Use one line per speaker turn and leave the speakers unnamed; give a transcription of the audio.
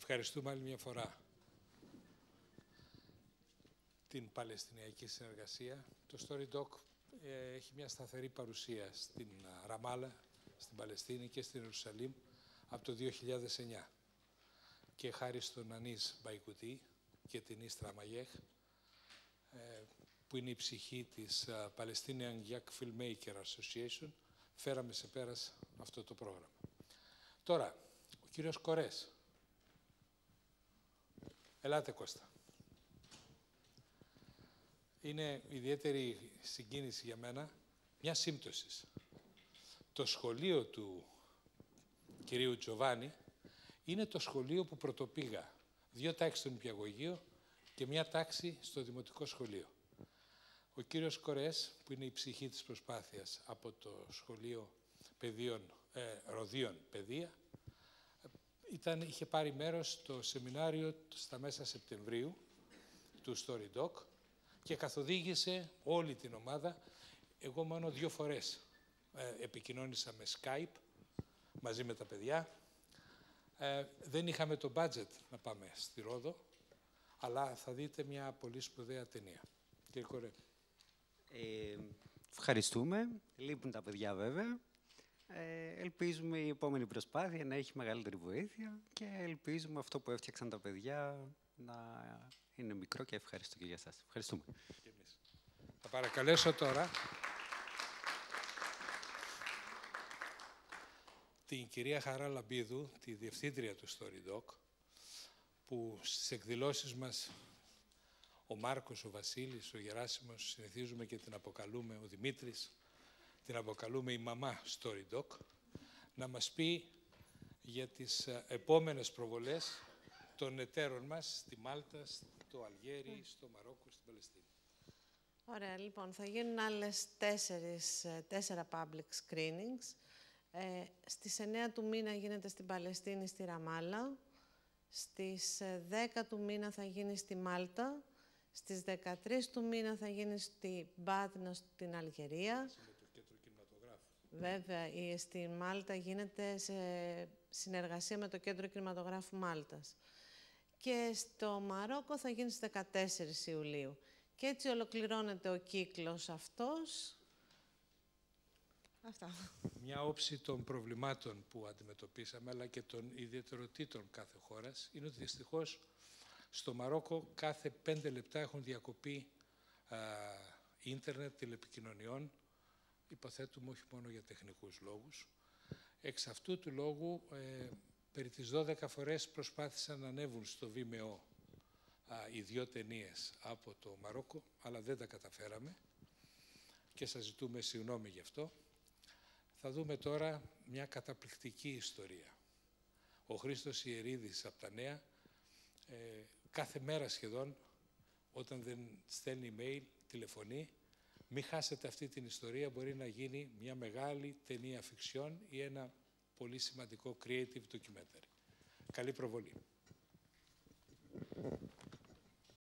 Ευχαριστούμε άλλη μια φορά την Παλαιστινιακή Συνεργασία. Το StoryDoc έχει μια σταθερή παρουσία στην Ραμάλα, στην Παλαιστίνη και στην Ιερουσαλήμ από το 2009. Και χάρη στον Ανίς Μπαϊκουτή και την Ίστρα Μαγέχ, που είναι η ψυχή της Palestinian Young Filmmaker Association, φέραμε σε πέρας αυτό το πρόγραμμα. Τώρα, ο κύριος Κορές. Ελάτε, Κώστα. Είναι ιδιαίτερη συγκίνηση για μένα μια σύμπτωση. Το σχολείο του κυρίου Τζοβάνι είναι το σχολείο που πρωτοπήγα. 2 τάξεις στο νηπιαγωγείο και 1 τάξη στο δημοτικό σχολείο. Ο κύριος Κορές, που είναι η ψυχή της προσπάθειας από το σχολείο Ροδίων Παιδεία, είχε πάρει μέρος στο σεμινάριο στα μέσα Σεπτεμβρίου του StoryDoc και καθοδήγησε όλη την ομάδα. Εγώ μόνο 2 φορές επικοινώνησα με Skype μαζί με τα παιδιά. Δεν είχαμε το budget να πάμε στη Ρόδο, αλλά θα δείτε μια πολύ σπουδαία ταινία. Κύριε Κορέ.
Ευχαριστούμε. Λείπουν τα παιδιά βέβαια. Ελπίζουμε η επόμενη προσπάθεια να έχει μεγαλύτερη βοήθεια και ελπίζουμε αυτό που έφτιαξαν τα παιδιά να είναι μικρό και ευχαριστώ και για εσάς. Ευχαριστούμε.
Και εμείς. Θα παρακαλέσω τώρα την κυρία Χαρά Λαμπίδου, τη διευθύντρια του StoryDoc, που στις εκδηλώσεις μας ο Μάρκος, ο Βασίλης, ο Γεράσιμος, συνηθίζουμε και την αποκαλούμε, ο Δημήτρης, την αποκαλούμε η μαμά StoryDoc, να μας πει για τις επόμενες προβολές των εταίρων μας στη Μάλτα, στο Αλγέρι, στο Μαρόκο, στην Παλαιστίνη.
Ωραία, λοιπόν, θα γίνουν άλλες 4 public screenings. Στις 9 του μήνα γίνεται στην Παλαιστίνη, στη Ραμάλα. Στις 10 του μήνα θα γίνει στη Μάλτα. Στις 13 του μήνα θα γίνει στη Μπάτνα, στην Αλγερία.
Με το Κέντρο Κινηματογράφου.
Βέβαια, στη Μάλτα γίνεται σε συνεργασία με το Κέντρο Κινηματογράφου Μάλτας. Και στο Μαρόκο θα γίνει στις 14 Ιουλίου. Και έτσι ολοκληρώνεται ο κύκλος αυτός. Αυτά.
Μια όψη των προβλημάτων που αντιμετωπίσαμε, αλλά και των ιδιαιτεροτήτων κάθε χώρας, είναι ότι δυστυχώς στο Μαρόκο κάθε 5 λεπτά έχουν διακοπεί ίντερνετ, τηλεπικοινωνιών, υποθέτουμε όχι μόνο για τεχνικούς λόγους. Εξ αυτού του λόγου, περί τις 12 φορές προσπάθησαν να ανέβουν στο Vimeo οι 2 ταινίες από το Μαρόκο, αλλά δεν τα καταφέραμε και σας ζητούμε συγγνώμη γι' αυτό. Θα δούμε τώρα μια καταπληκτική ιστορία. Ο Χρήστος Ιερίδης από τα Νέα, κάθε μέρα σχεδόν, όταν δεν στέλνει email, τηλεφωνεί. Μην χάσετε αυτή την ιστορία, μπορεί να γίνει μια μεγάλη ταινία φιξιόν ή ένα πολύ σημαντικό creative documentary. Καλή προβολή.